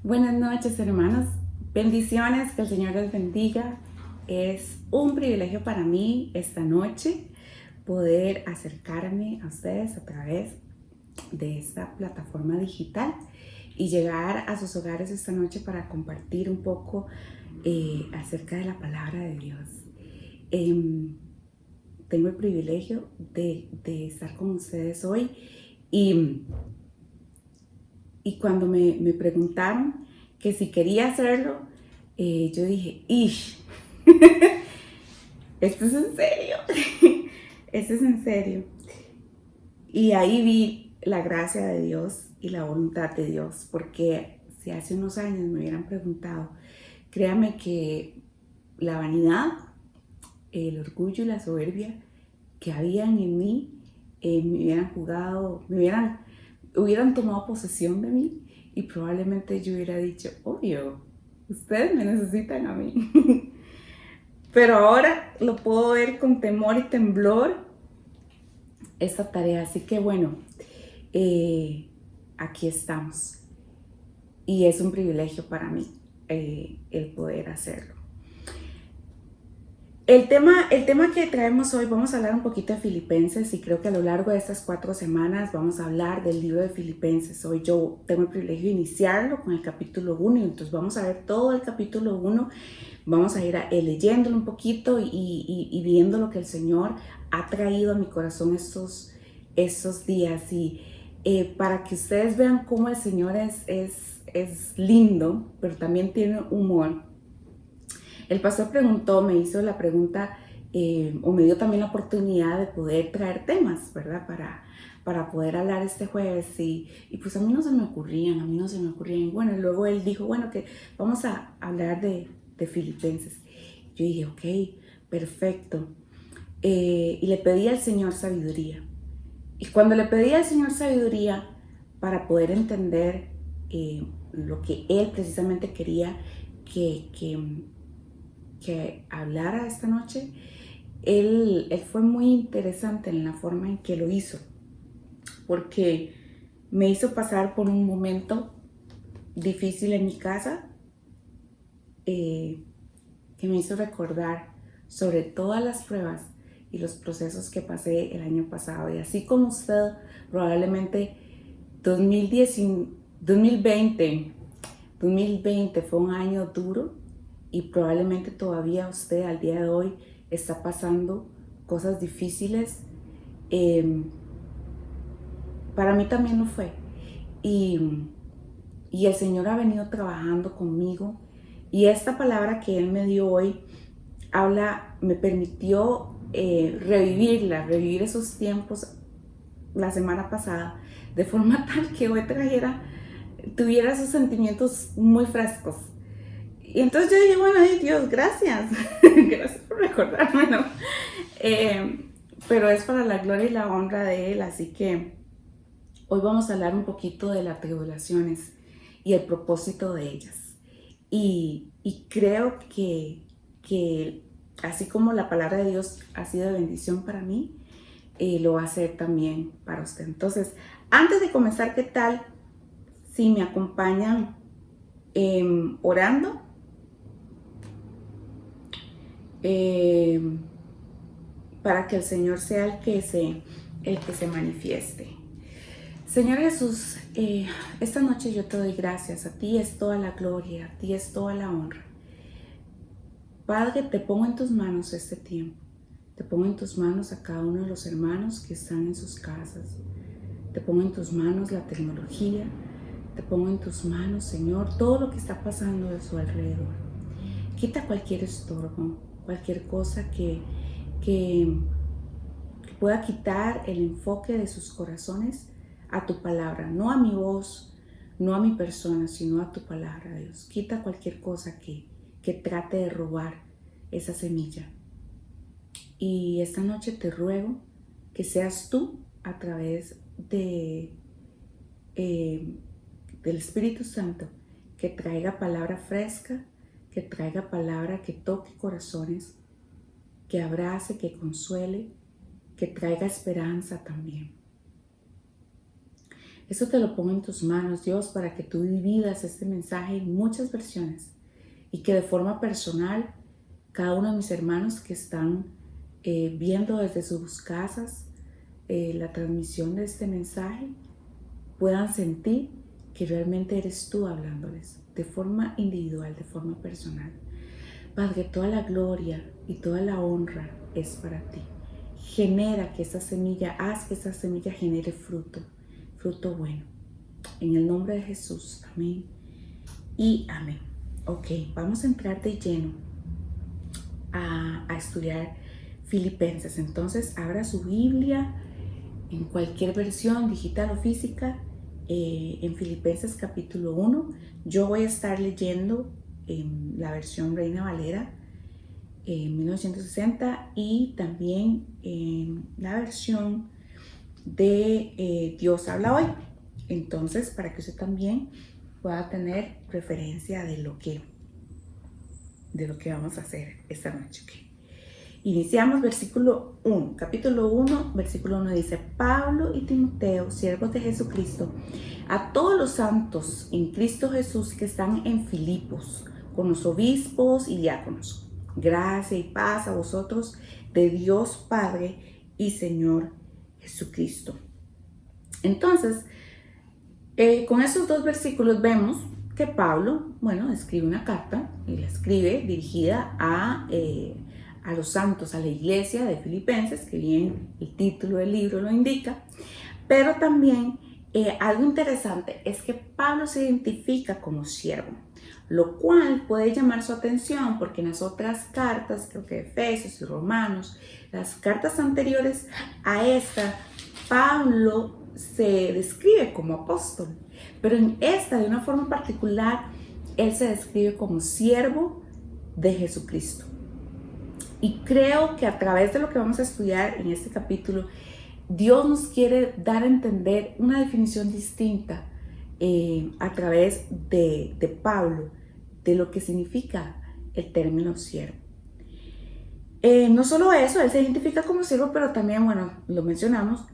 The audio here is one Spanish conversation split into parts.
Buenas noches, hermanos. Bendiciones, que el Señor les bendiga. Es un privilegio para mí esta noche poder acercarme a ustedes a través de esta plataforma digital y llegar a sus hogares esta noche para compartir un poco acerca de la palabra de Dios. Tengo el privilegio de estar con ustedes hoy y cuando me preguntaron que si quería hacerlo, yo dije, ¡ish! Esto es en serio. Esto es en serio. Y ahí vi la gracia de Dios y la voluntad de Dios, porque si hace unos años me hubieran preguntado, créame que la vanidad, el orgullo y la soberbia que habían en mí me hubieran jugado, hubieran tomado posesión de mí y probablemente yo hubiera dicho, obvio, ustedes me necesitan a mí. Pero ahora lo puedo ver con temor y temblor esta tarea. Así que bueno, aquí estamos. Y es un privilegio para mí el poder hacerlo. El tema que traemos hoy, vamos a hablar un poquito de Filipenses y creo que a lo largo de estas 4 semanas vamos a hablar del libro de Filipenses. Hoy yo tengo el privilegio de iniciarlo con el capítulo 1 y entonces vamos a ver todo el capítulo 1, vamos a ir leyéndolo un poquito y viendo lo que el Señor ha traído a mi corazón estos días y para que ustedes vean cómo el Señor es lindo, pero también tiene humor. El pastor me hizo la pregunta o me dio también la oportunidad de poder traer temas, ¿verdad? Para poder hablar este jueves y pues a mí no se me ocurrían. Bueno, y luego él dijo, bueno, que vamos a hablar de Filipenses. Yo dije, ok, perfecto. Y le pedí al Señor sabiduría. Y cuando le pedí al Señor sabiduría para poder entender lo que Él precisamente quería que hablara esta noche, él fue muy interesante en la forma en que lo hizo, porque me hizo pasar por un momento difícil en mi casa, que me hizo recordar sobre todas las pruebas y los procesos que pasé el año pasado. Y así como usted, probablemente 2020 fue un año duro y probablemente todavía usted al día de hoy está pasando cosas difíciles. Eh, para mí también lo fue. Y, y el Señor ha venido trabajando conmigo. Y esta palabra que Él me dio hoy me permitió revivir esos tiempos la semana pasada, de forma tal que hoy tuviera esos sentimientos muy frescos. Y entonces yo dije, bueno, ay Dios, gracias. Gracias por recordármelo. Pero es para la gloria y la honra de Él, así que hoy vamos a hablar un poquito de las tribulaciones y el propósito de ellas. Y creo que así como la palabra de Dios ha sido de bendición para mí, lo va a ser también para usted. Entonces, antes de comenzar, ¿qué tal si me acompañan orando? Para que el Señor sea el que se manifieste. Señor Jesús, esta noche yo te doy gracias. A ti es toda la gloria, a ti es toda la honra. Padre, te pongo en tus manos este tiempo. Te pongo en tus manos a cada uno de los hermanos que están en sus casas. Te pongo en tus manos la tecnología. Te pongo en tus manos, Señor, todo lo que está pasando de su alrededor. Quita cualquier estorbo, cualquier cosa que pueda quitar el enfoque de sus corazones a tu palabra, no a mi voz, no a mi persona, sino a tu palabra, Dios. Quita cualquier cosa que trate de robar esa semilla. Y esta noche te ruego que seas tú a través del Espíritu Santo que traiga palabra fresca, que traiga palabra que toque corazones, que abrace, que consuele, que traiga esperanza también. Eso te lo pongo en tus manos, Dios, para que tú dividas este mensaje en muchas versiones y que de forma personal cada uno de mis hermanos que están viendo desde sus casas la transmisión de este mensaje puedan sentir que realmente eres tú hablándoles de forma individual, de forma personal. Padre, toda la gloria y toda la honra es para ti. Genera que esa semilla, haz que esa semilla genere fruto, fruto bueno. En el nombre de Jesús, amén y amén. Ok, vamos a entrar de lleno a estudiar Filipenses. Entonces, abra su Biblia en cualquier versión, digital o física, en Filipenses capítulo 1. Yo voy a estar leyendo en la versión Reina Valera 1960 y también en la versión de Dios habla hoy. Entonces, para que usted también pueda tener referencia de lo que vamos a hacer esta noche. Okay. Iniciamos versículo 1, capítulo 1, versículo 1 dice: Pablo y Timoteo, siervos de Jesucristo, a todos los santos en Cristo Jesús que están en Filipos, con los obispos y diáconos. Gracia y paz a vosotros de Dios Padre y Señor Jesucristo. Entonces, con esos dos versículos vemos que Pablo, escribe una carta y la escribe dirigida a los santos, a la iglesia de Filipenses, que bien el título del libro lo indica, pero también algo interesante es que Pablo se identifica como siervo, lo cual puede llamar su atención porque en las otras cartas, creo que Efesios y Romanos, las cartas anteriores a esta, Pablo se describe como apóstol, pero en esta, de una forma particular, él se describe como siervo de Jesucristo. Y creo que a través de lo que vamos a estudiar en este capítulo, Dios nos quiere dar a entender una definición distinta a través de Pablo, de lo que significa el término siervo. No solo eso, él se identifica como siervo, pero también, lo mencionamos,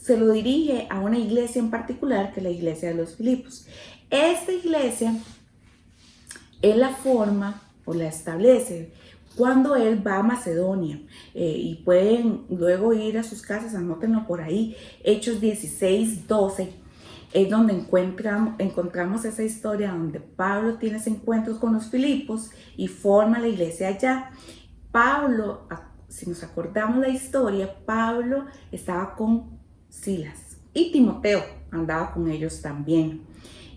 se lo dirige a una iglesia en particular, que es la iglesia de los Filipos. Esta iglesia, él la forma o la establece cuando él va a Macedonia, y pueden luego ir a sus casas, anótenlo por ahí, Hechos 16:12, es donde encontramos esa historia donde Pablo tiene ese encuentro con los Filipos y forma la iglesia allá. Pablo, si nos acordamos la historia, Pablo estaba con Silas y Timoteo andaba con ellos también.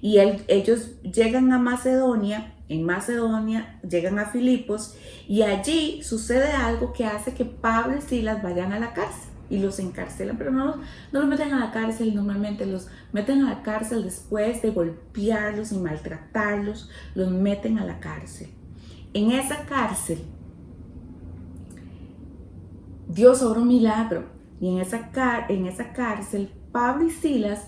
Y ellos llegan a Macedonia, en Macedonia llegan a Filipos y allí sucede algo que hace que Pablo y Silas vayan a la cárcel y los encarcelan, pero no los meten a la cárcel, normalmente los meten a la cárcel después de golpearlos y maltratarlos, los meten a la cárcel. En esa cárcel, Dios obra un milagro y en esa cárcel, Pablo y Silas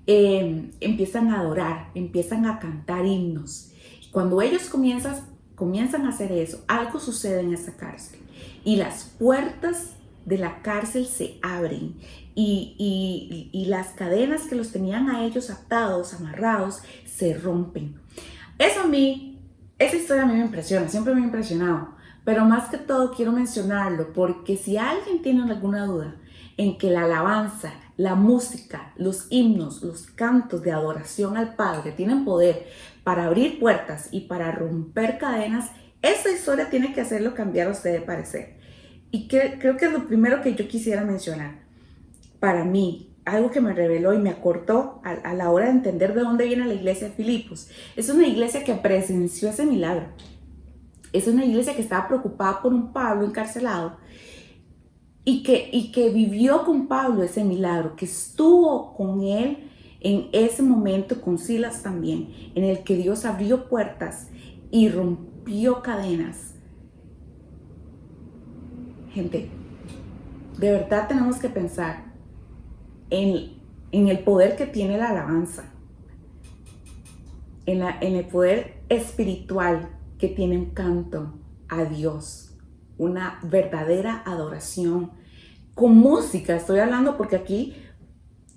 empiezan a adorar, empiezan a cantar himnos. Cuando ellos comienzan a hacer eso, algo sucede en esa cárcel y las puertas de la cárcel se abren y las cadenas que los tenían a ellos atados, amarrados, se rompen. Esa historia a mí me impresiona, siempre me ha impresionado, pero más que todo quiero mencionarlo porque si alguien tiene alguna duda en que la alabanza, la música, los himnos, los cantos de adoración al Padre tienen poder para abrir puertas y para romper cadenas, esta historia tiene que hacerlo cambiar a usted de parecer. Y creo que es lo primero que yo quisiera mencionar. Para mí, algo que me reveló y me acortó a la hora de entender de dónde viene la iglesia de Filipos. Es una iglesia que presenció ese milagro. Es una iglesia que estaba preocupada por un Pablo encarcelado y que vivió con Pablo ese milagro, que estuvo con él en ese momento, con Silas también, en el que Dios abrió puertas y rompió cadenas. Gente, de verdad tenemos que pensar en el poder que tiene la alabanza, en el poder espiritual que tiene un canto a Dios, una verdadera adoración con música. Estoy hablando porque aquí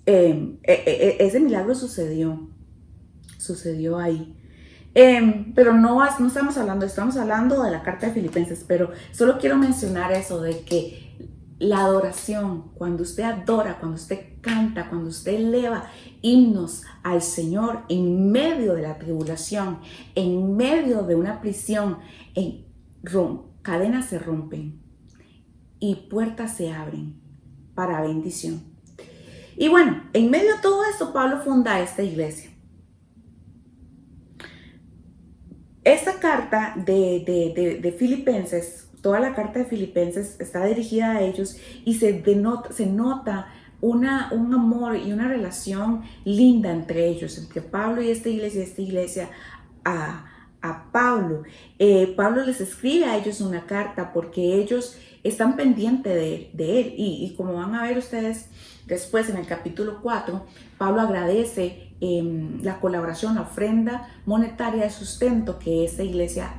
ese milagro sucedió ahí. Pero no estamos hablando de la carta de Filipenses, pero solo quiero mencionar eso de que la adoración, cuando usted adora, cuando usted canta, cuando usted eleva himnos al Señor en medio de la tribulación, en medio de una prisión, cadenas se rompen y puertas se abren para bendición. Y bueno, en medio de todo esto, Pablo funda esta iglesia. Esta carta de Filipenses, toda la carta de Filipenses está dirigida a ellos y se nota un amor y una relación linda entre ellos, entre Pablo y esta iglesia a Pablo. Pablo les escribe a ellos una carta porque ellos están pendientes de él. Y como van a ver ustedes después en el capítulo 4, Pablo agradece la colaboración, la ofrenda monetaria de sustento que esta iglesia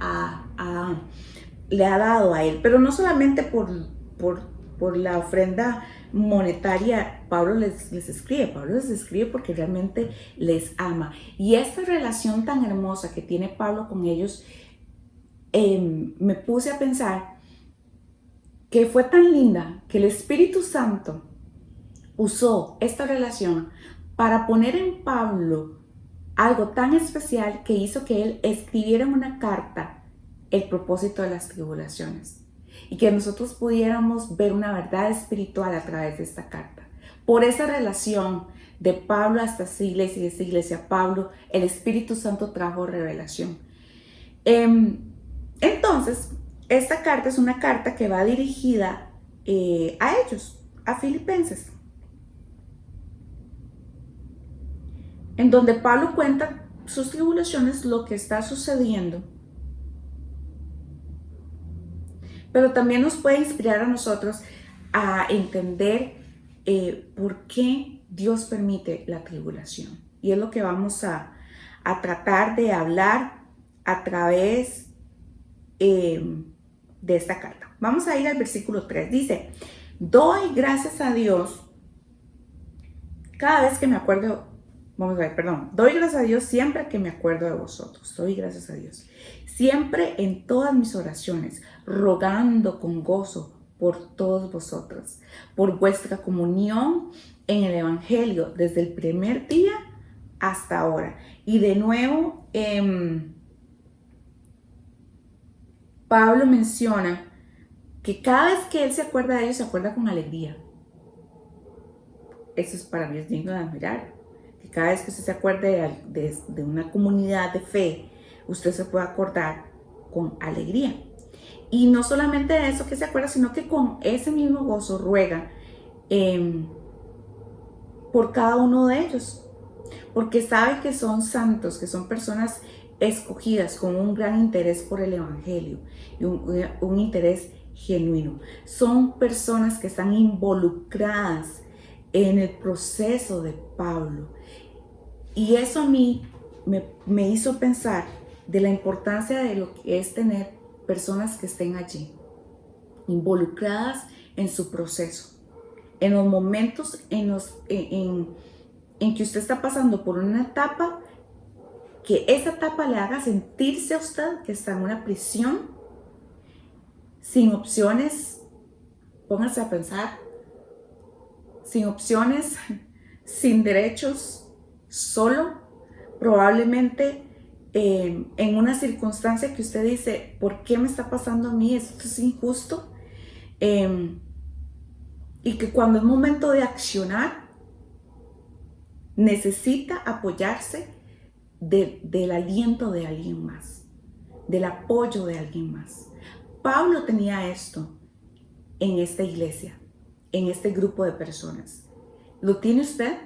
le ha dado a él. Pero no solamente por la ofrenda monetaria, Pablo les escribe porque realmente les ama. Y esta relación tan hermosa que tiene Pablo con ellos, me puse a pensar que fue tan linda que el Espíritu Santo usó esta relación para poner en Pablo algo tan especial que hizo que él escribiera en una carta el propósito de las tribulaciones y que nosotros pudiéramos ver una verdad espiritual a través de esta carta. Por esa relación de Pablo hasta esta iglesia y de esta iglesia a Pablo, el Espíritu Santo trajo revelación. Entonces, esta carta es una carta que va dirigida a ellos, a Filipenses, en donde Pablo cuenta sus tribulaciones, lo que está sucediendo, pero también nos puede inspirar a nosotros a entender por qué Dios permite la tribulación. Y es lo que vamos a tratar de hablar a través de esta carta. Vamos a ir al versículo 3. Dice: doy gracias a Dios cada vez que me acuerdo. Doy gracias a Dios siempre que me acuerdo de vosotros. Doy gracias a Dios siempre en todas mis oraciones, rogando con gozo por todos vosotros, por vuestra comunión en el Evangelio desde el primer día hasta ahora. Y de nuevo, Pablo menciona que cada vez que él se acuerda de ellos, se acuerda con alegría. Eso es, para mí es digno de admirar. Que cada vez que usted se acuerde de una comunidad de fe, usted se puede acordar con alegría. Y no solamente de eso que se acuerda, sino que con ese mismo gozo ruega por cada uno de ellos. Porque sabe que son santos, que son personas escogidas con un gran interés por el Evangelio y un interés genuino. Son personas que están involucradas en el proceso de Pablo. Y eso a mí me hizo pensar de la importancia de lo que es tener personas que estén allí, involucradas en su proceso, en los momentos en que usted está pasando por una etapa, que esa etapa le haga sentirse a usted que está en una prisión, sin opciones. Póngase a pensar, sin opciones, sin derechos, solo, probablemente en una circunstancia que usted dice: ¿por qué me está pasando a mí? Esto es injusto. Y que cuando es momento de accionar, necesita apoyarse del aliento de alguien más, del apoyo de alguien más. Pablo tenía esto en esta iglesia, en este grupo de personas. ¿Lo tiene usted?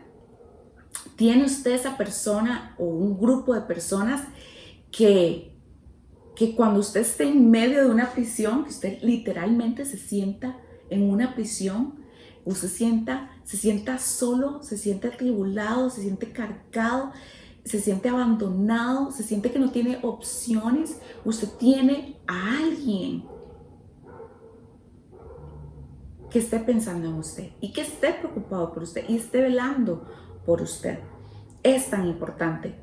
¿Tiene usted esa persona o un grupo de personas que cuando usted esté en medio de una prisión, que usted literalmente se sienta en una prisión, usted se sienta solo, se siente atribulado, se siente cargado, se siente abandonado, se siente que no tiene opciones? Usted tiene a alguien que esté pensando en usted y que esté preocupado por usted y esté velando por usted. Es tan importante.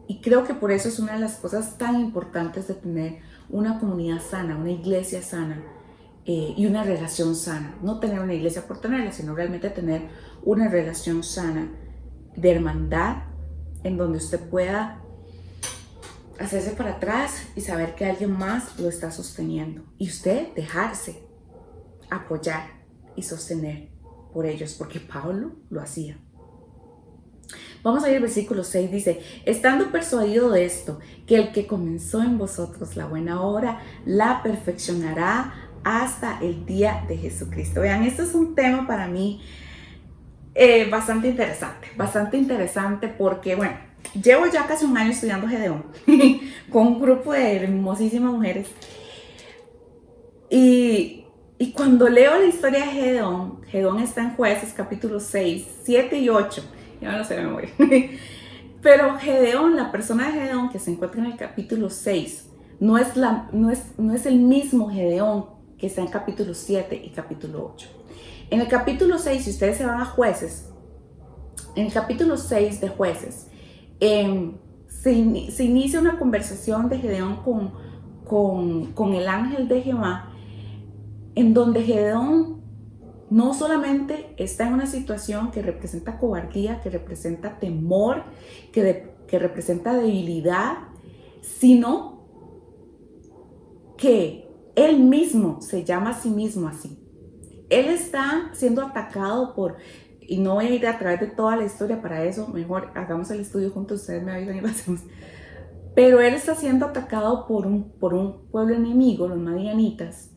Y creo que por eso es una de las cosas tan importantes de tener una comunidad sana, una iglesia sana y una relación sana. No tener una iglesia por tenerla, sino realmente tener una relación sana de hermandad en donde usted pueda hacerse para atrás y saber que alguien más lo está sosteniendo. Y usted dejarse apoyar y sostener por ellos, porque Pablo lo hacía. Vamos a ir al versículo 6, dice, estando persuadido de esto, que el que comenzó en vosotros la buena obra, la perfeccionará hasta el día de Jesucristo. Vean, esto es un tema para mí bastante interesante porque, bueno, llevo ya casi un año estudiando Gedeón con un grupo de hermosísimas mujeres y cuando leo la historia de Gedeón está en Jueces capítulo 6, 7 y 8, ya me lo sé de memoria. Pero Gedeón, la persona de Gedeón que se encuentra en el capítulo 6, no es el mismo Gedeón que está en capítulo 7 y capítulo 8. En el capítulo 6, si ustedes se van a Jueces, en el capítulo 6 de Jueces, se inicia una conversación de Gedeón con el ángel de Jehová, en donde Gedeón no solamente está en una situación que representa cobardía, que representa temor, que representa debilidad, sino que él mismo se llama a sí mismo así. Él está siendo atacado y no voy a ir a través de toda la historia para eso, mejor hagamos el estudio juntos, ustedes me avisan y lo hacemos. Pero él está siendo atacado por un pueblo enemigo, los madianitas,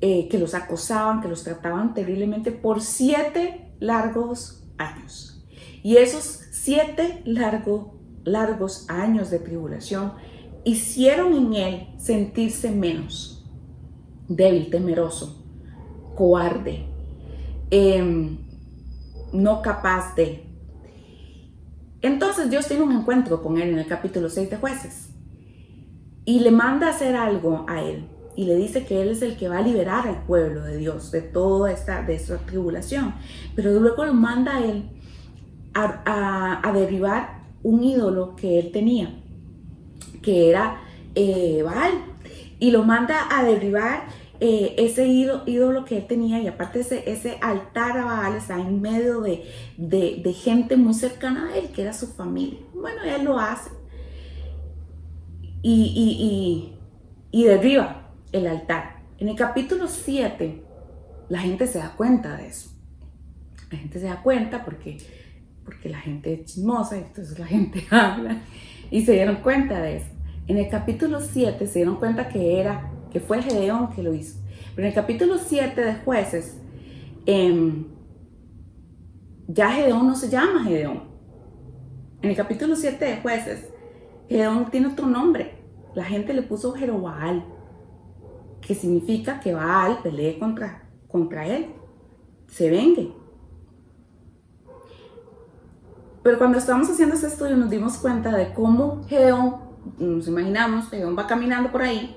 que los acosaban, que los trataban terriblemente por 7 largos años. Y esos 7 largos años de tribulación hicieron en él sentirse menos, débil, temeroso, cobarde, no capaz de. Entonces Dios tiene un encuentro con él en el capítulo 6 de Jueces y le manda a hacer algo a él y le dice que él es el que va a liberar al pueblo de Dios de toda esta tribulación, pero luego lo manda a él a derribar un ídolo que él tenía, que era Baal, y lo manda a derribar ese ídolo que él tenía, y aparte ese altar a Baal está en medio de gente muy cercana a él, que era su familia. Bueno, él lo hace y derriba el altar. En el capítulo 7 la gente se da cuenta de eso. La gente se da cuenta porque la gente es chismosa, entonces la gente habla y se dieron cuenta de eso. En el capítulo 7 se dieron cuenta que fue Gedeón que lo hizo. Pero en el capítulo 7 de Jueces, ya Gedeón no se llama Gedeón. En el capítulo 7 de Jueces, Gedeón tiene otro nombre. La gente le puso Jerobaal, que significa que Baal pelee contra él, se vengue. Pero cuando estábamos haciendo este estudio nos dimos cuenta de cómo Gedeón, nos imaginamos, Gedeón va caminando por ahí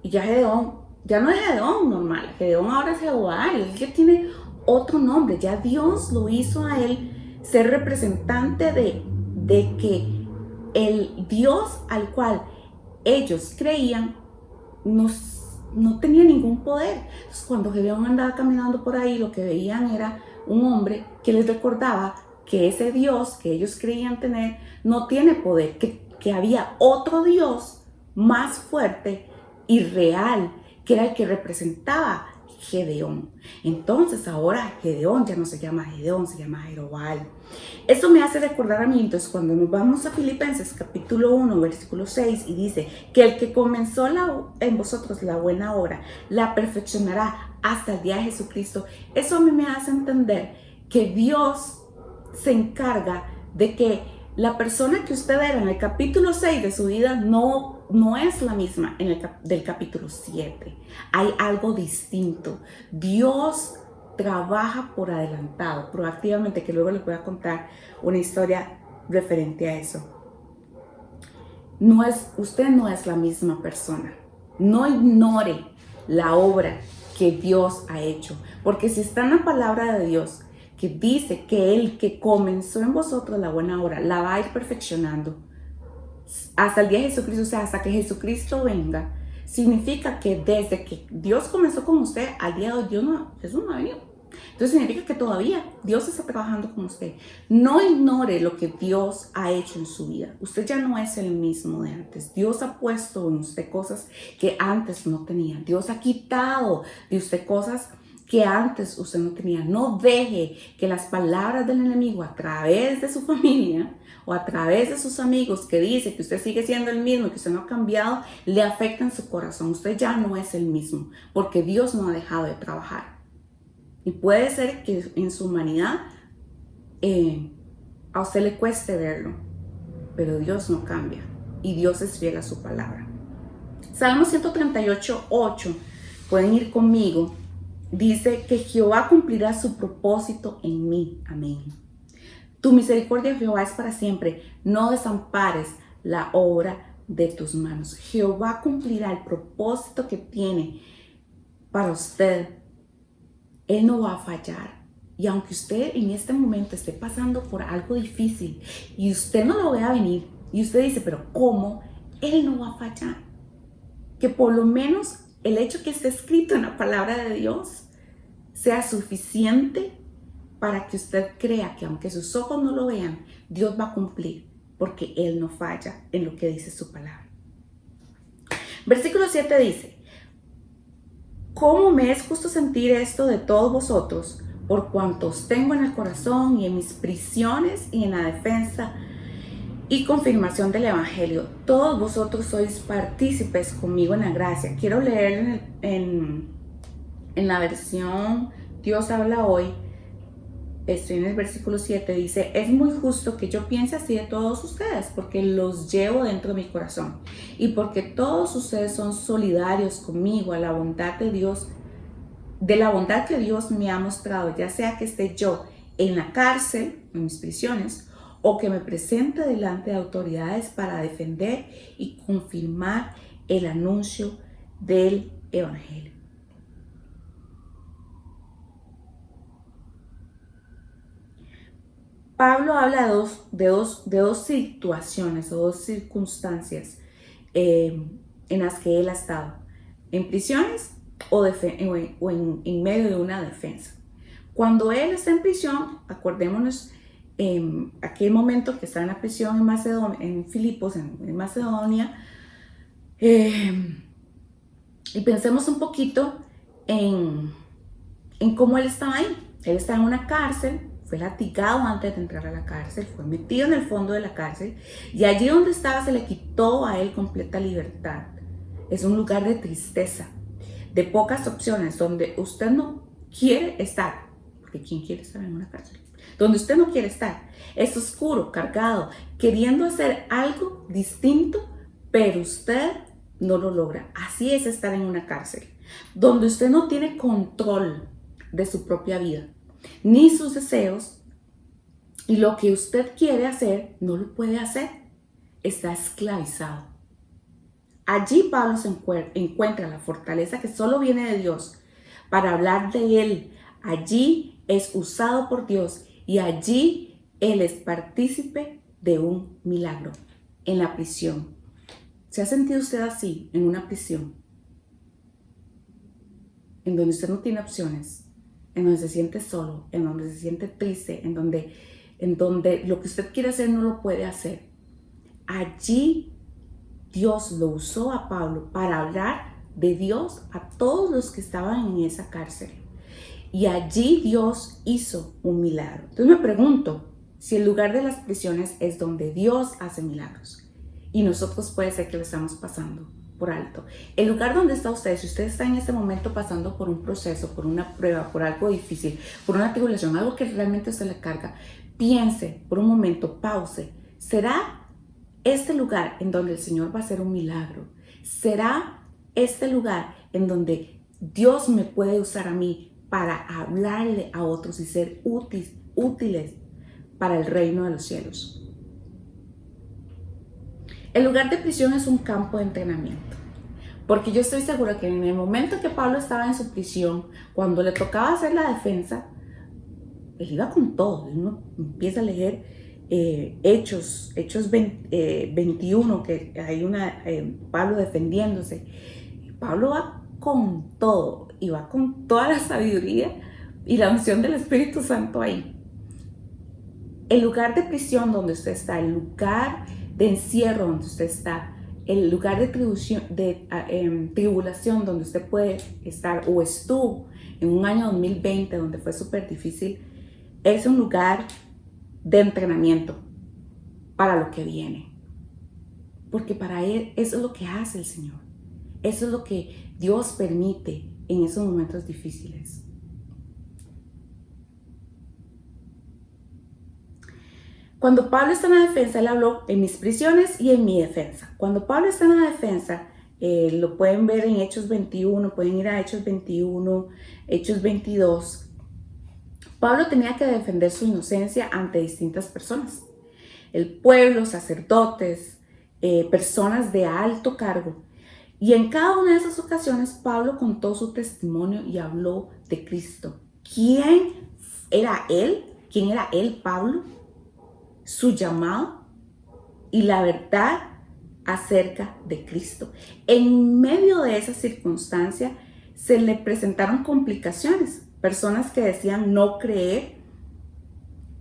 y ya Gedeón, ya no es Gedeón normal, Gedeón ahora es Jerobaal, él que tiene otro nombre, ya Dios lo hizo a él ser representante de que el Dios al cual ellos creían no tenía ningún poder. Entonces, cuando Gedeón andaba caminando por ahí, lo que veían era un hombre que les recordaba que ese Dios que ellos creían tener no tiene poder, que había otro Dios más fuerte y real, que era el que representaba Gedeón. Entonces ahora Gedeón ya no se llama Gedeón, se llama Jerobaal. Eso me hace recordar a mí, entonces, cuando nos vamos a Filipenses capítulo 1, versículo 6, y dice que el que comenzó en vosotros la buena obra, la perfeccionará hasta el día de Jesucristo. Eso a mí me hace entender que Dios se encarga de que la persona que usted era en el capítulo 6 de su vida no es la misma del capítulo 7. Hay algo distinto. Dios trabaja por adelantado, proactivamente, que luego les voy a contar una historia referente a eso. Usted no es la misma persona. No ignore la obra que Dios ha hecho. Porque si está en la palabra de Dios, que dice que el que comenzó en vosotros la buena obra, la va a ir perfeccionando hasta el día de Jesucristo, o sea, hasta que Jesucristo venga, significa que desde que Dios comenzó con usted, al día de hoy Jesús no ha venido. Entonces significa que todavía Dios está trabajando con usted. No ignore lo que Dios ha hecho en su vida. Usted ya no es el mismo de antes. Dios ha puesto en usted cosas que antes no tenía. Dios ha quitado de usted cosas que antes usted no tenía. No deje que las palabras del enemigo a través de su familia o a través de sus amigos que dice que usted sigue siendo el mismo, que usted no ha cambiado, le afecten su corazón. Usted ya no es el mismo porque Dios no ha dejado de trabajar. Y puede ser que en su humanidad a usted le cueste verlo, pero Dios no cambia y Dios es fiel a su palabra. Salmo 138:8, pueden ir conmigo, dice que Jehová cumplirá su propósito en mí. Amén. Tu misericordia, Jehová, es para siempre. No desampares la obra de tus manos. Jehová cumplirá el propósito que tiene para usted. Él no va a fallar. Y aunque usted en este momento esté pasando por algo difícil y usted no lo vea venir y usted dice, pero ¿cómo? Él no va a fallar. Que por lo menos el hecho que esté escrito en la palabra de Dios sea suficiente para que usted crea que aunque sus ojos no lo vean, Dios va a cumplir, porque Él no falla en lo que dice su palabra. Versículo 7 dice, ¿cómo me es justo sentir esto de todos vosotros, por cuantos tengo en el corazón y en mis prisiones y en la defensa y confirmación del Evangelio? Todos vosotros sois partícipes conmigo en la gracia. Quiero leer en la versión Dios habla hoy. Estoy en el versículo 7, dice, es muy justo que yo piense así de todos ustedes, porque los llevo dentro de mi corazón y porque todos ustedes son solidarios conmigo a la bondad de Dios, de la bondad que Dios me ha mostrado, ya sea que esté yo en la cárcel, en mis prisiones, o que me presente delante de autoridades para defender y confirmar el anuncio del Evangelio. Pablo habla de dos situaciones o dos circunstancias en las que él ha estado, en prisiones o en medio de una defensa. Cuando él está en prisión, acordémonos aquel momento que está en la prisión en Macedonia, en Filipos, en Macedonia, y pensemos un poquito en cómo él estaba ahí. Él estaba en una cárcel. Fue latigado antes de entrar a la cárcel, fue metido en el fondo de la cárcel y allí donde estaba se le quitó a él completa libertad. Es un lugar de tristeza, de pocas opciones, donde usted no quiere estar, porque ¿quién quiere estar en una cárcel? Donde usted no quiere estar. Es oscuro, cargado, queriendo hacer algo distinto, pero usted no lo logra. Así es estar en una cárcel, donde usted no tiene control de su propia vida, ni sus deseos, y lo que usted quiere hacer no lo puede hacer. Está esclavizado. Allí Pablo se encuentra la fortaleza que solo viene de Dios para hablar de él. Allí es usado por Dios y allí él es partícipe de un milagro en la prisión. ¿Se ha sentido usted así en una prisión en donde usted no tiene opciones? En donde se siente solo, en donde se siente triste, en donde lo que usted quiere hacer no lo puede hacer. Allí Dios lo usó a Pablo para hablar de Dios a todos los que estaban en esa cárcel. Y allí Dios hizo un milagro. Entonces me pregunto si el lugar de las prisiones es donde Dios hace milagros. Y nosotros puede ser que lo estamos pasando por alto. El lugar donde está usted, si usted está en este momento pasando por un proceso, por una prueba, por algo difícil, por una tribulación, algo que realmente usted le carga, piense por un momento, pause. ¿Será este lugar en donde el Señor va a hacer un milagro? ¿Será este lugar en donde Dios me puede usar a mí para hablarle a otros y ser útiles para el reino de los cielos? El lugar de prisión es un campo de entrenamiento. Porque yo estoy segura que en el momento que Pablo estaba en su prisión, cuando le tocaba hacer la defensa, él iba con todo. Uno empieza a leer Hechos 21, que hay Pablo defendiéndose. Pablo va con todo, y va con toda la sabiduría y la unción del Espíritu Santo ahí. El lugar de prisión donde usted está, el lugar de encierro donde usted está, el lugar de tribulación donde usted puede estar o estuvo en un año 2020 donde fue súper difícil, es un lugar de entrenamiento para lo que viene. Porque para Él eso es lo que hace el Señor. Eso es lo que Dios permite en esos momentos difíciles. Cuando Pablo está en la defensa, él habló en mis prisiones y en mi defensa. Cuando Pablo está en la defensa, lo pueden ver en Hechos 21, pueden ir a Hechos 21, Hechos 22. Pablo tenía que defender su inocencia ante distintas personas. El pueblo, sacerdotes, personas de alto cargo. Y en cada una de esas ocasiones, Pablo contó su testimonio y habló de Cristo. ¿Quién era él? ¿Quién era él, Pablo? Su llamado y la verdad acerca de Cristo. En medio de esa circunstancia se le presentaron complicaciones, personas que decían no creer,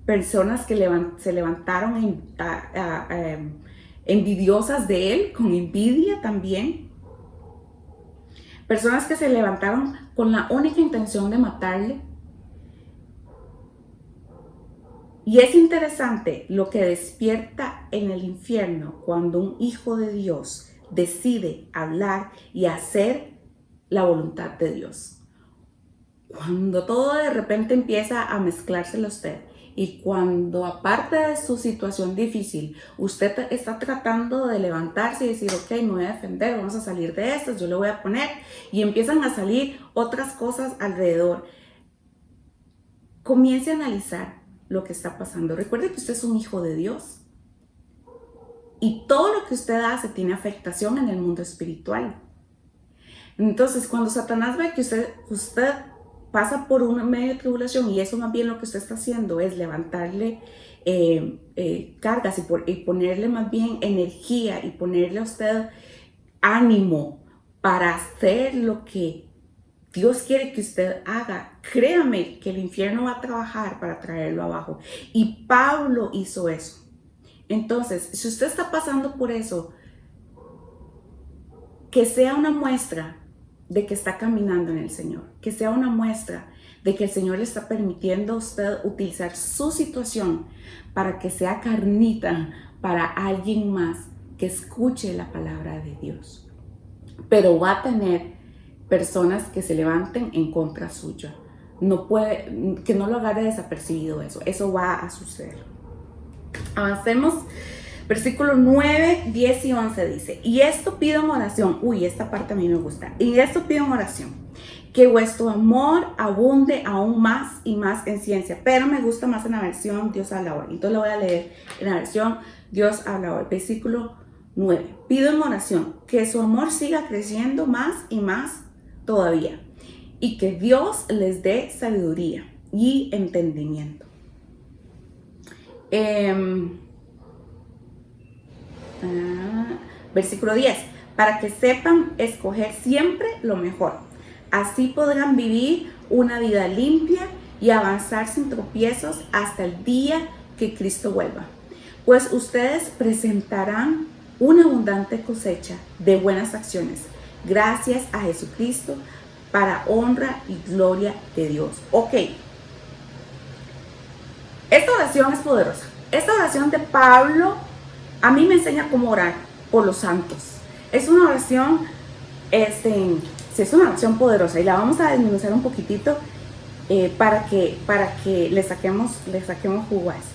personas que se levantaron envidiosas de él, con envidia también, personas que se levantaron con la única intención de matarle. Y es interesante lo que despierta en el infierno cuando un hijo de Dios decide hablar y hacer la voluntad de Dios. Cuando todo de repente empieza a mezclárselo a usted y cuando aparte de su situación difícil, usted está tratando de levantarse y decir, ok, me voy a defender, vamos a salir de esto, yo le voy a poner, y empiezan a salir otras cosas alrededor. Comience a analizar lo que está pasando. Recuerde que usted es un hijo de Dios y todo lo que usted hace tiene afectación en el mundo espiritual. Entonces, cuando Satanás ve que usted pasa por una media tribulación y eso más bien lo que usted está haciendo es levantarle cargas y ponerle más bien energía y ponerle a usted ánimo para hacer lo que Dios quiere que usted haga, créame que el infierno va a trabajar para traerlo abajo. Y Pablo hizo eso. Entonces, si usted está pasando por eso, que sea una muestra de que está caminando en el Señor, que sea una muestra de que el Señor le está permitiendo a usted utilizar su situación para que sea carnita para alguien más que escuche la palabra de Dios. Pero va a tener personas que se levanten en contra suya. Que no lo agarre desapercibido eso. Eso va a suceder. Avancemos. Versículos 9, 10 y 11 dice, y esto pido en oración. Uy, esta parte a mí me gusta. Y esto pido en oración, que vuestro amor abunde aún más y más en ciencia. Pero me gusta más en la versión Dios habla hoy. Entonces lo voy a leer en la versión Dios habla hoy. Versículo 9. Pido en oración que su amor siga creciendo más y más todavía, y que Dios les dé sabiduría y entendimiento. Versículo 10, para que sepan escoger siempre lo mejor. Así podrán vivir una vida limpia y avanzar sin tropiezos hasta el día que Cristo vuelva. Pues ustedes presentarán una abundante cosecha de buenas acciones, gracias a Jesucristo, para honra y gloria de Dios. Ok. Esta oración es poderosa. Esta oración de Pablo a mí me enseña cómo orar por los santos. Es una oración, es una oración poderosa y la vamos a desmenuzar un poquitito para que le saquemos jugo a esto.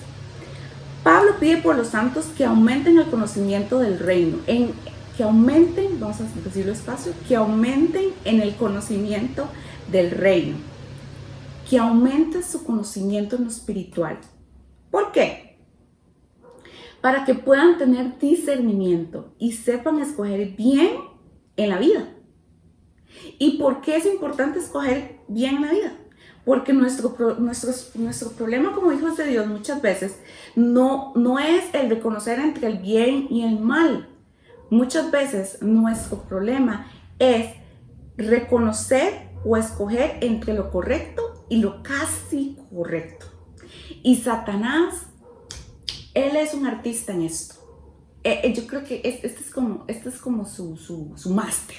Pablo pide por los santos que aumenten el conocimiento del reino, que aumenten, vamos a decirlo despacio, que aumenten en el conocimiento del reino, que aumenten su conocimiento en lo espiritual. ¿Por qué? Para que puedan tener discernimiento y sepan escoger bien en la vida. ¿Y por qué es importante escoger bien la vida? Porque nuestro problema como hijos de Dios muchas veces no es el reconocer entre el bien y el mal. Muchas veces nuestro problema es reconocer o escoger entre lo correcto y lo casi correcto. Y Satanás, él es un artista en esto. Yo creo que este es como su máster,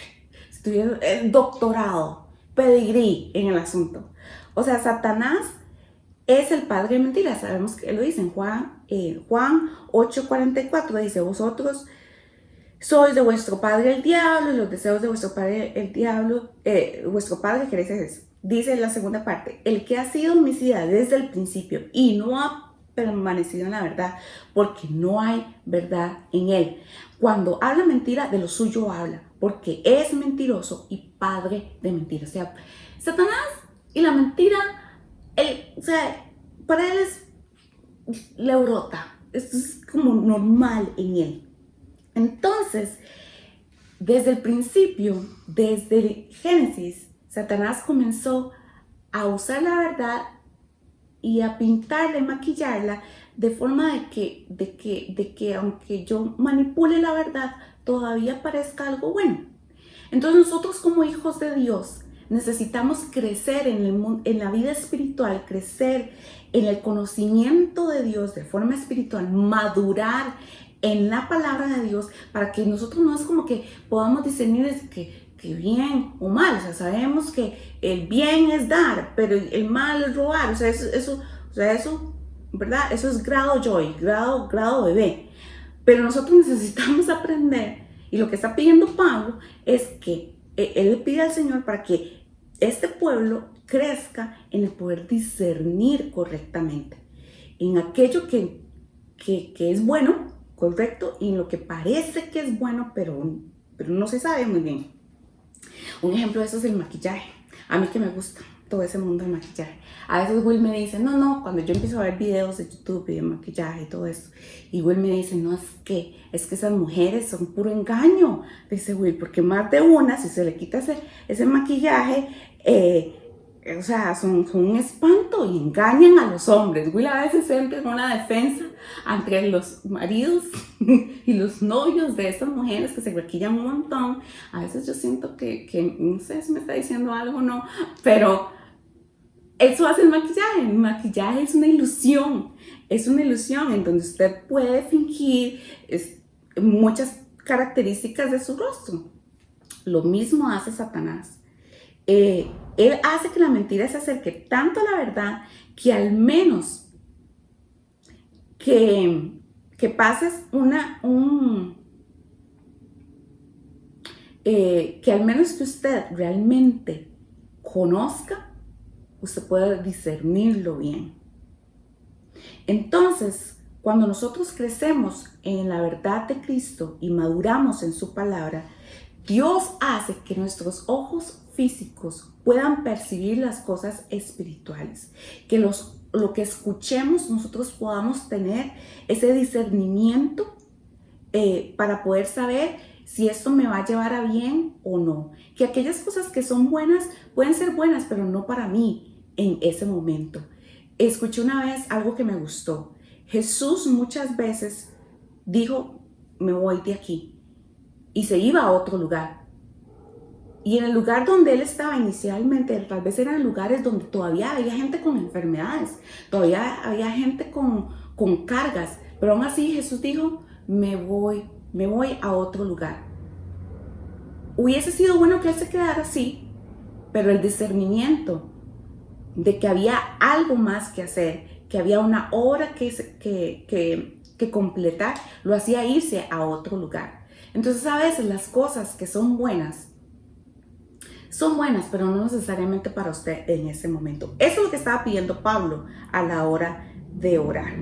doctorado, pedigrí en el asunto. O sea, Satanás es el padre de mentiras. Sabemos que lo dice en Juan 8:44, dice: vosotros sois de vuestro padre el diablo, y los deseos de vuestro padre el diablo, vuestro padre queréis eso. Dice la segunda parte: el que ha sido homicida desde el principio y no ha permanecido en la verdad, porque no hay verdad en él. Cuando habla mentira, de lo suyo habla, porque es mentiroso y padre de mentiras. O sea, Satanás y la mentira, para él le brota. Esto es como normal en él. Entonces, desde el principio, desde el Génesis, Satanás comenzó a usar la verdad y a pintarla y maquillarla de forma de que aunque yo manipule la verdad, todavía parezca algo bueno. Entonces nosotros como hijos de Dios necesitamos crecer en la vida espiritual, crecer en el conocimiento de Dios de forma espiritual, madurar en la palabra de Dios, para que nosotros no es como que podamos discernir que bien o mal. O sea, sabemos que el bien es dar, pero el mal es robar. O sea, eso, ¿verdad? Eso es grado joy, grado bebé. Pero nosotros necesitamos aprender, y lo que está pidiendo Pablo es que él le pide al Señor para que este pueblo crezca en el poder discernir correctamente, en aquello que es bueno, correcto, y en lo que parece que es bueno, pero no se sabe muy bien. Un ejemplo de eso es el maquillaje. A mí que me gusta todo ese mundo del maquillaje. A veces Will me dice, no, cuando yo empiezo a ver videos de YouTube y de maquillaje y todo eso, y Will me dice, no, es que esas mujeres son puro engaño, dice Will, porque más de una, si se le quita ese maquillaje, o sea, son un espanto y engañan a los hombres. Will a veces entra en una defensa entre los maridos y los novios de estas mujeres que se maquillan un montón. A veces yo siento que no sé si me está diciendo algo o no, pero eso hace el maquillaje. El maquillaje es una ilusión en donde usted puede fingir muchas características de su rostro. Lo mismo hace Satanás. Él hace que la mentira se acerque tanto a la verdad que al menos que pases que al menos que usted realmente conozca, usted puede discernirlo bien. Entonces, cuando nosotros crecemos en la verdad de Cristo y maduramos en su palabra, Dios hace que nuestros ojos físicos puedan percibir las cosas espirituales, que lo que escuchemos nosotros podamos tener ese discernimiento para poder saber si esto me va a llevar a bien o no. Que aquellas cosas que son buenas pueden ser buenas, pero no para mí en ese momento. Escuché una vez algo que me gustó. Jesús muchas veces dijo, me voy de aquí, y se iba a otro lugar. Y en el lugar donde él estaba inicialmente, tal vez eran lugares donde todavía había gente con enfermedades, todavía había gente con cargas, pero aún así Jesús dijo, me voy a otro lugar. Hubiese sido bueno que él se quedara así, pero el discernimiento de que había algo más que hacer, que había una obra que completar, lo hacía irse a otro lugar. Entonces a veces las cosas que son buenas, pero no necesariamente para usted en ese momento. Eso es lo que estaba pidiendo Pablo a la hora de orar.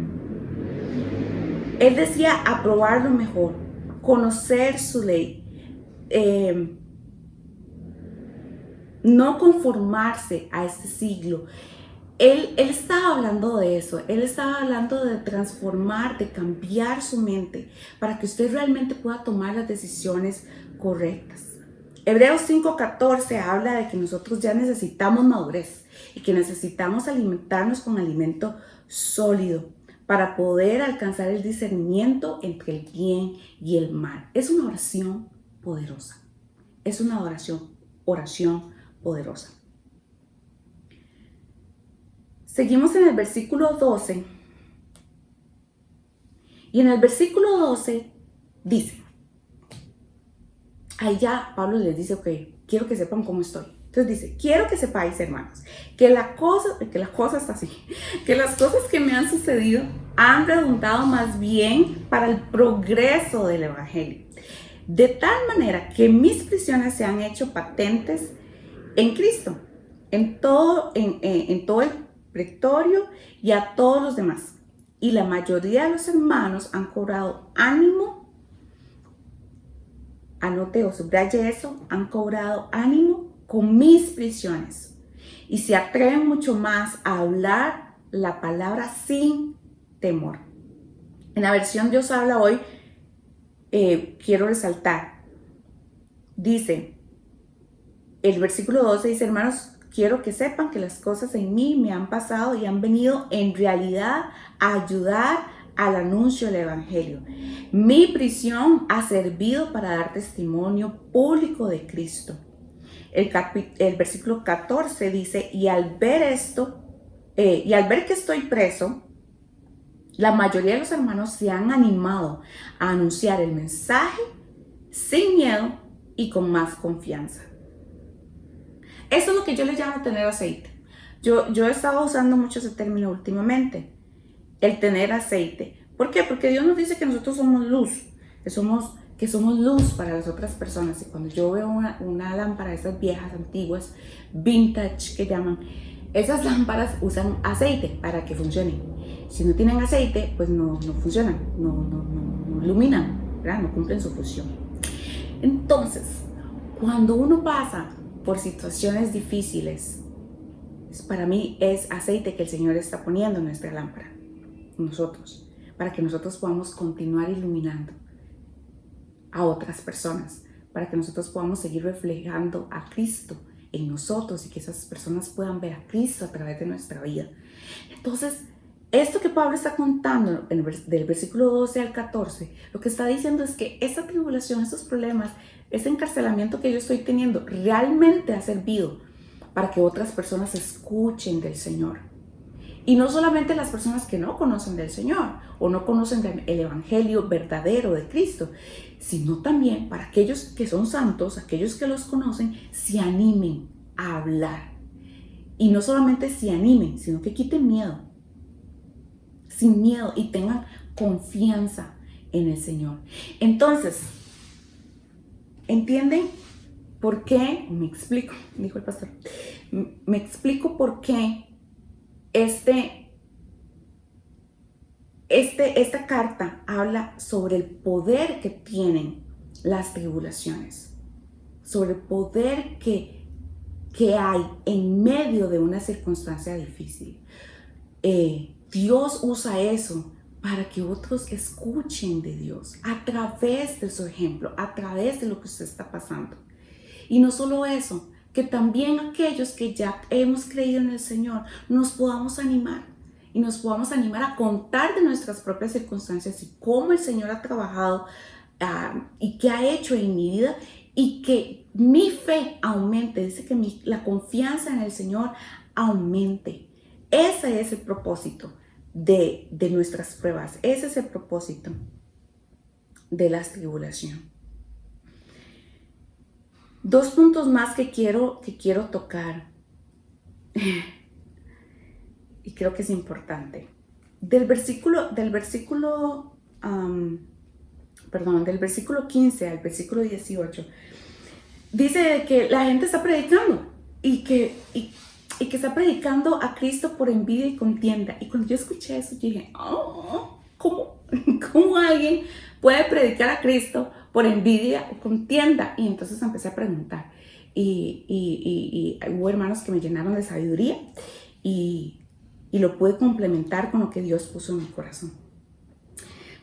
Él decía aprobar lo mejor, conocer su ley, no conformarse a este siglo. Él estaba hablando de eso, él estaba hablando de transformar, de cambiar su mente para que usted realmente pueda tomar las decisiones correctas. Hebreos 5:14 habla de que nosotros ya necesitamos madurez y que necesitamos alimentarnos con alimento sólido para poder alcanzar el discernimiento entre el bien y el mal. Es una oración poderosa. Es una oración poderosa. Seguimos en el versículo 12. Y en el versículo 12 dice, ahí ya Pablo les dice, ok, quiero que sepan cómo estoy. Entonces dice, quiero que sepáis, hermanos, que la cosa está así, que las cosas que me han sucedido han redundado más bien para el progreso del evangelio. De tal manera que mis prisiones se han hecho patentes en Cristo, en todo el pretorio y a todos los demás. Y la mayoría de los hermanos han cobrado ánimo. Anote o subraye eso, han cobrado ánimo con mis prisiones y se atreven mucho más a hablar la palabra sin temor. En la versión Dios habla hoy, quiero resaltar, dice, el versículo 12 dice, hermanos, quiero que sepan que las cosas en mí me han pasado y han venido en realidad a ayudar al anuncio del evangelio. Mi prisión ha servido para dar testimonio público de Cristo. El versículo 14 dice, y al ver que estoy preso, la mayoría de los hermanos se han animado a anunciar el mensaje sin miedo y con más confianza. Eso es lo que yo le llamo tener aceite. Yo he estado usando mucho ese término últimamente, el tener aceite. ¿Por qué? Porque Dios nos dice que nosotros somos luz, que somos luz para las otras personas. Y cuando yo veo una lámpara de esas viejas, antiguas, vintage que llaman, esas lámparas usan aceite para que funcionen. Si no tienen aceite, pues no funcionan, no iluminan, ¿verdad? No cumplen su función. Entonces, cuando uno pasa por situaciones difíciles, para mí es aceite que el Señor está poniendo en nuestra lámpara, nosotros, para que nosotros podamos continuar iluminando a otras personas, para que nosotros podamos seguir reflejando a Cristo en nosotros y que esas personas puedan ver a Cristo a través de nuestra vida. Entonces, esto que Pablo está contando del versículo 12 al 14, lo que está diciendo es que esta tribulación, estos problemas, este encarcelamiento que yo estoy teniendo realmente ha servido para que otras personas escuchen del Señor. Y no solamente las personas que no conocen del Señor o no conocen el evangelio verdadero de Cristo, sino también para aquellos que son santos, aquellos que los conocen, se animen a hablar. Y no solamente se animen, sino que quiten miedo, sin miedo, y tengan confianza en el Señor. Entonces, ¿entienden por qué? Me explico, dijo el pastor. Me explico por qué esta carta habla sobre el poder que tienen las tribulaciones, sobre el poder que hay en medio de una circunstancia difícil. Dios usa eso para que otros escuchen de Dios a través de su ejemplo, a través de lo que usted está pasando. Y no solo eso, que también aquellos que ya hemos creído en el Señor nos podamos animar y nos podamos animar a contar de nuestras propias circunstancias y cómo el Señor ha trabajado y qué ha hecho en mi vida, y que mi fe aumente. Dice que la confianza en el Señor aumente. Ese es el propósito de nuestras pruebas. Ese es el propósito de la tribulación. Dos puntos más que quiero tocar y creo que es importante. Del versículo 15 al versículo 18 dice que la gente está predicando y que está predicando a Cristo por envidia y contienda. Y cuando yo escuché eso, yo dije, ¿cómo alguien puede predicar a Cristo por envidia o contienda? Y entonces empecé a preguntar. Y hubo hermanos que me llenaron de sabiduría y lo pude complementar con lo que Dios puso en mi corazón.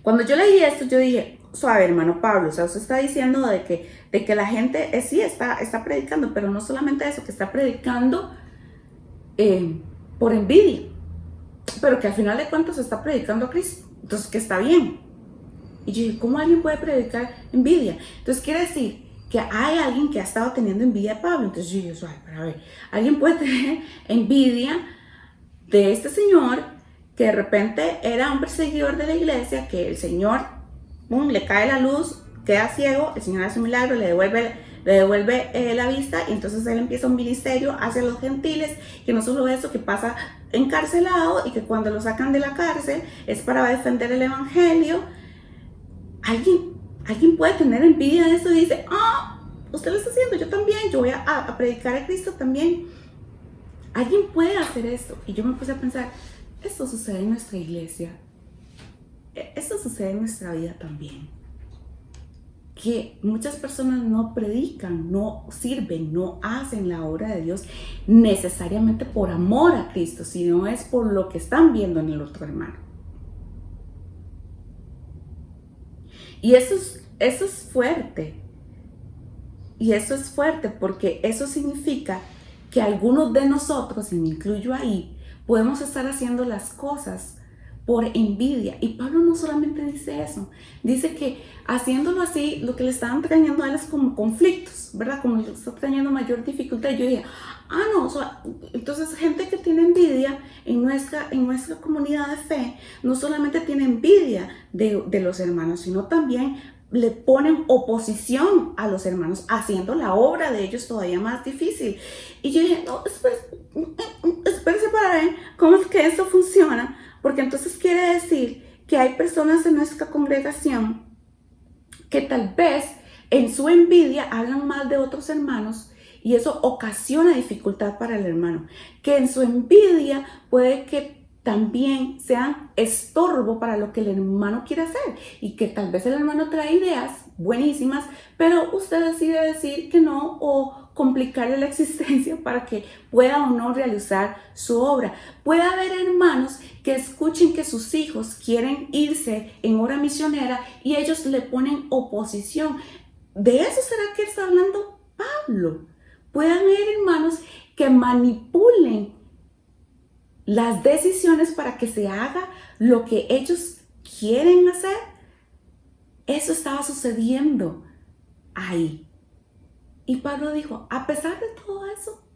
Cuando yo leí esto, yo dije, suave, hermano Pablo, o sea, usted está diciendo de que la gente sí está predicando, pero no solamente eso, que está predicando por envidia, pero que al final de cuentas está predicando a Cristo, entonces que está bien. Y yo dije, ¿cómo alguien puede predicar envidia? Entonces quiere decir que hay alguien que ha estado teniendo envidia de Pablo. Entonces yo dije, suave, pero a ver, alguien puede tener envidia de este señor que de repente era un perseguidor de la iglesia, que el Señor le cae la luz, queda ciego, el Señor hace un milagro, le devuelve la vista, y entonces él empieza un ministerio hacia los gentiles, que no solo eso, que pasa encarcelado y que cuando lo sacan de la cárcel es para defender el evangelio. Alguien puede tener envidia de eso y dice, usted lo está haciendo, yo también, yo voy a predicar a Cristo también. Alguien puede hacer esto. Y yo me puse a pensar, esto sucede en nuestra iglesia, esto sucede en nuestra vida también. Que muchas personas no predican, no sirven, no hacen la obra de Dios necesariamente por amor a Cristo, sino es por lo que están viendo en el otro hermano. Y eso es fuerte. Y eso es fuerte porque eso significa que algunos de nosotros, y me incluyo ahí, podemos estar haciendo las cosas por envidia. Y Pablo no solamente dice eso, dice que haciéndolo así, lo que le estaban trayendo a él es como conflictos, ¿verdad? Como le está trayendo mayor dificultad. Y yo dije, no, o sea, entonces gente que tiene envidia en nuestra comunidad de fe, no solamente tiene envidia de los hermanos, sino también le ponen oposición a los hermanos, haciendo la obra de ellos todavía más difícil. Y yo dije, no, espérese para ver cómo es que esto funciona, porque entonces quiere decir que hay personas en nuestra congregación que tal vez en su envidia hablan mal de otros hermanos y eso ocasiona dificultad para el hermano, que en su envidia puede que también sean estorbo para lo que el hermano quiere hacer y que tal vez el hermano trae ideas buenísimas, pero usted decide decir que no o complicarle la existencia para que pueda o no realizar su obra. Puede haber hermanos que escuchen que sus hijos quieren irse en obra misionera y ellos le ponen oposición. ¿De eso será que está hablando Pablo? Pueden haber hermanos que manipulen las decisiones para que se haga lo que ellos quieren hacer. Eso estaba sucediendo ahí. Y Pablo dijo, a pesar de todo eso,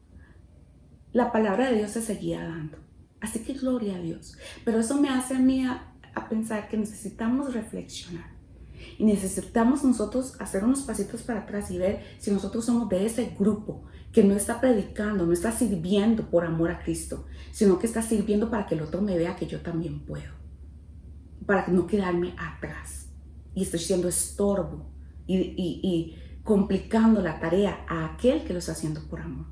la palabra de Dios se seguía dando. Así que gloria a Dios. Pero eso me hace a mí a pensar que necesitamos reflexionar. Y necesitamos nosotros hacer unos pasitos para atrás y ver si nosotros somos de ese grupo que no está predicando, no está sirviendo por amor a Cristo, sino que está sirviendo para que el otro me vea que yo también puedo. Para no quedarme atrás. Y estoy siendo estorbo y complicando la tarea a aquel que lo está haciendo por amor.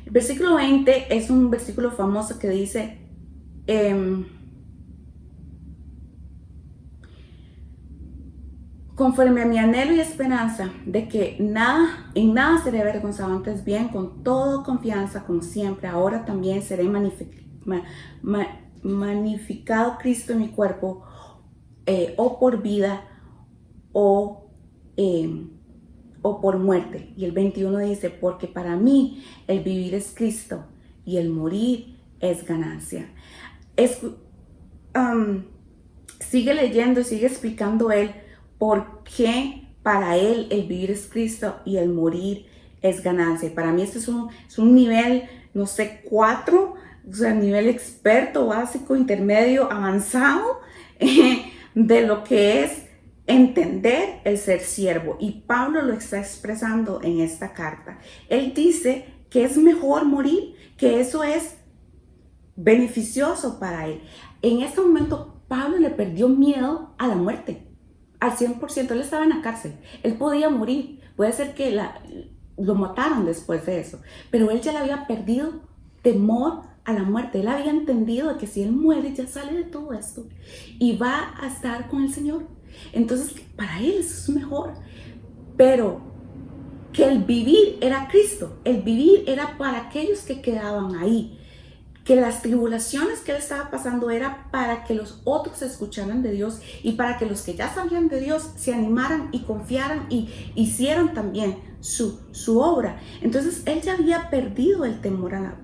El versículo 20 es un versículo famoso que dice, conforme a mi anhelo y esperanza de que en nada seré avergonzado, antes bien, con toda confianza, como siempre, ahora también seré magnificado Cristo en mi cuerpo, o por vida o por muerte. Y el 21 dice, porque para mí el vivir es Cristo y el morir es ganancia. Sigue leyendo y sigue explicando él por qué para él el vivir es Cristo y el morir es ganancia. Y para mí este es un nivel, no sé, 4, o sea, nivel experto, básico, intermedio, avanzado, de lo que es entender el ser siervo. Y Pablo lo está expresando en esta carta. Él dice que es mejor morir, que eso es beneficioso para él. En este momento Pablo le perdió miedo a la muerte, al 100%. Él estaba en la cárcel, él podía morir, puede ser que lo mataron después de eso, pero él ya le había perdido temor a la muerte. Él había entendido de que si él muere ya sale de todo esto y va a estar con el Señor. Entonces para él eso es mejor, pero que el vivir era Cristo, el vivir era para aquellos que quedaban ahí. que las tribulaciones que él estaba pasando era para que los otros escucharan de Dios y para que los que ya sabían de Dios se animaran y confiaran y hicieran también su obra. Entonces él ya había perdido el temor a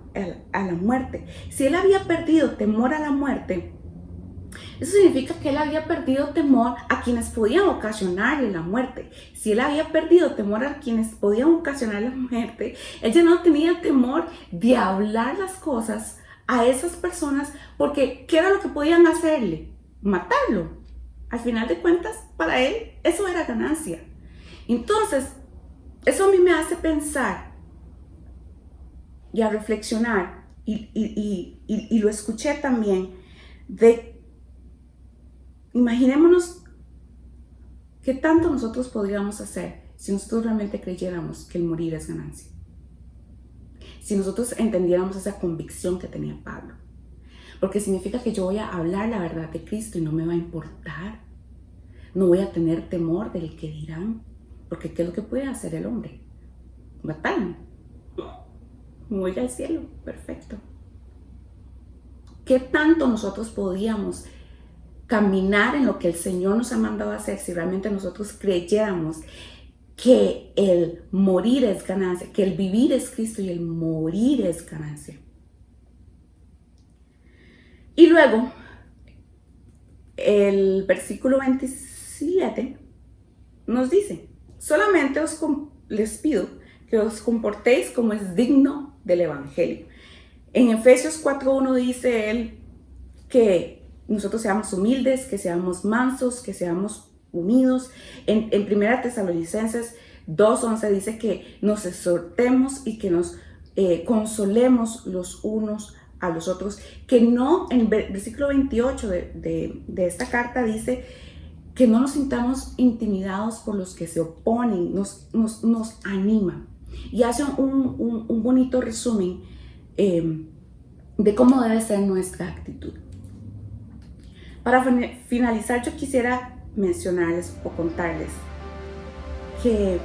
la muerte. Si él había perdido temor a la muerte, eso significa que él había perdido temor a quienes podían ocasionarle la muerte. Si él había perdido temor a quienes podían ocasionar la muerte, él ya no tenía temor de hablar las cosas a esas personas, porque ¿qué era lo que podían hacerle? Matarlo. Al final de cuentas, para él eso era ganancia. Entonces, eso a mí me hace pensar y a reflexionar, y lo escuché también, imaginémonos qué tanto nosotros podríamos hacer si nosotros realmente creyéramos que el morir es ganancia. Si nosotros entendiéramos esa convicción que tenía Pablo. Porque significa que yo voy a hablar la verdad de Cristo y no me va a importar. No voy a tener temor del que dirán. Porque ¿qué es lo que puede hacer el hombre? Matarme. Me voy al cielo. Perfecto. ¿Qué tanto nosotros podíamos caminar en lo que el Señor nos ha mandado a hacer si realmente nosotros creyéramos que el morir es ganancia, que el vivir es Cristo y el morir es ganancia? Y luego, el versículo 27 nos dice: solamente les pido que os comportéis como es digno del Evangelio. En Efesios 4:1 dice él que nosotros seamos humildes, que seamos mansos, que seamos unidos. En 1 Tesalonicenses 2:11 dice que nos exhortemos y que nos consolemos los unos a los otros. Que no, en el versículo 28 de esta carta dice que no nos sintamos intimidados por los que se oponen, nos anima. Y hace un bonito resumen de cómo debe ser nuestra actitud. Para finalizar, yo quisiera mencionarles o contarles que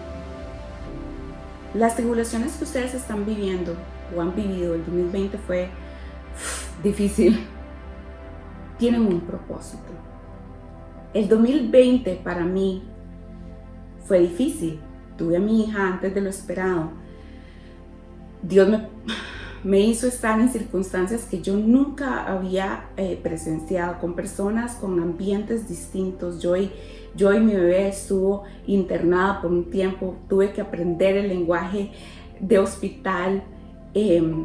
las tribulaciones que ustedes están viviendo o han vivido, el 2020 fue difícil, tienen un propósito. El 2020 para mí fue difícil. Tuve a mi hija antes de lo esperado. Dios me hizo estar en circunstancias que yo nunca había presenciado, con personas con ambientes distintos. Yo y mi bebé estuvo internada por un tiempo, tuve que aprender el lenguaje de hospital. Ella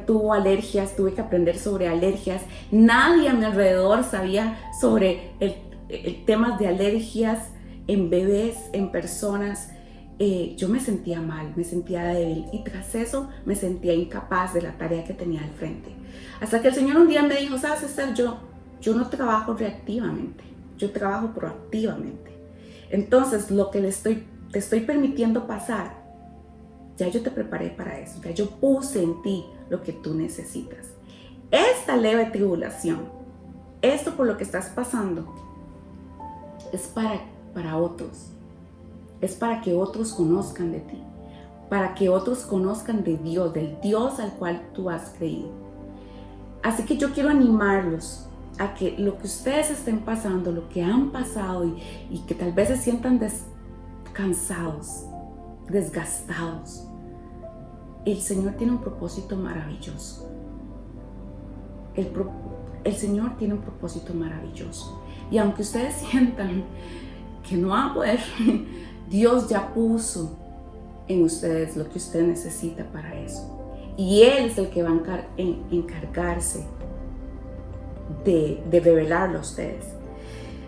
tuvo alergias, tuve que aprender sobre alergias. Nadie a mi alrededor sabía sobre el temas de alergias en bebés, en personas. Yo me sentía mal, me sentía débil y tras eso me sentía incapaz de la tarea que tenía al frente. Hasta que el Señor un día me dijo: ¿sabes, Esther? Yo no trabajo reactivamente, yo trabajo proactivamente. Entonces lo que te estoy permitiendo pasar, ya yo te preparé para eso, ya yo puse en ti lo que tú necesitas. Esta leve tribulación, esto por lo que estás pasando, es para otros. Es para que otros conozcan de ti, para que otros conozcan de Dios, del Dios al cual tú has creído. Así que yo quiero animarlos a que lo que ustedes estén pasando, lo que han pasado y que tal vez se sientan cansados, desgastados, el Señor tiene un propósito maravilloso. El Señor tiene un propósito maravilloso. Y aunque ustedes sientan que no van a poder, Dios ya puso en ustedes lo que usted necesita para eso. Y Él es el que va a encargarse de revelarlo a ustedes.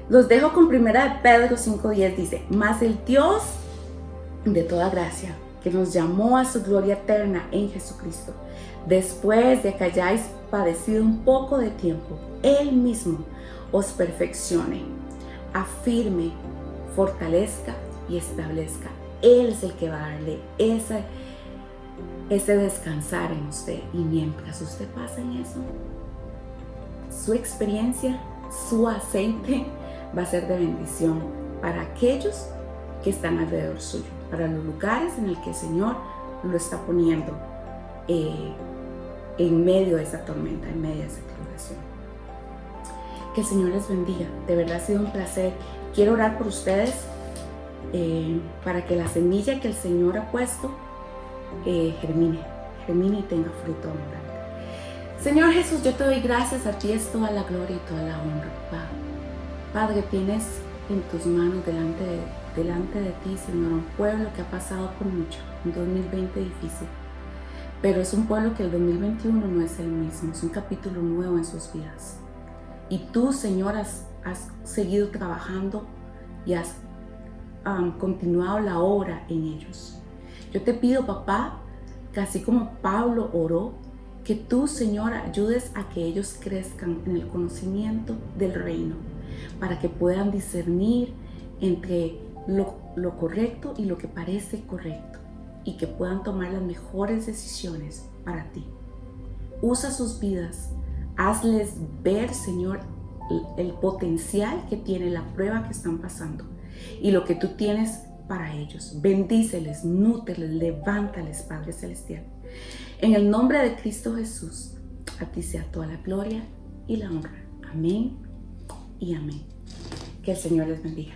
Los dejo con 1 Pedro 5:10. Dice: mas el Dios de toda gracia, que nos llamó a su gloria eterna en Jesucristo, después de que hayáis padecido un poco de tiempo, Él mismo os perfeccione, afirme, fortalezca y establezca. Él es el que va a darle ese descansar en usted. Y mientras usted pasa en eso, su experiencia, su aceite va a ser de bendición para aquellos que están alrededor suyo, para los lugares en el que el Señor lo está poniendo en medio de esa tormenta, en medio de esa tribulación. Que el Señor les bendiga. De verdad ha sido un placer. Quiero orar por ustedes para que la semilla que el Señor ha puesto germine y tenga fruto abundante. Señor Jesús, yo te doy gracias. A ti es toda la gloria y toda la honra, Padre. Padre, tienes en tus manos delante de ti, Señor, un pueblo que ha pasado por mucho, un 2020 difícil, pero es un pueblo que el 2021 no es el mismo, es un capítulo nuevo en sus vidas. Y tú, Señor, has seguido trabajando y has continuado la obra en ellos. Yo te pido, papá, que así como Pablo oró, que tú, Señor, ayudes a que ellos crezcan en el conocimiento del reino, para que puedan discernir entre lo correcto y lo que parece correcto, y que puedan tomar las mejores decisiones para ti. Usa sus vidas, hazles ver, Señor, el potencial que tiene la prueba que están pasando y lo que tú tienes para ellos. Bendíceles, núteles, levántales, Padre Celestial. En el nombre de Cristo Jesús, a ti sea toda la gloria y la honra. Amén y amén. Que el Señor les bendiga.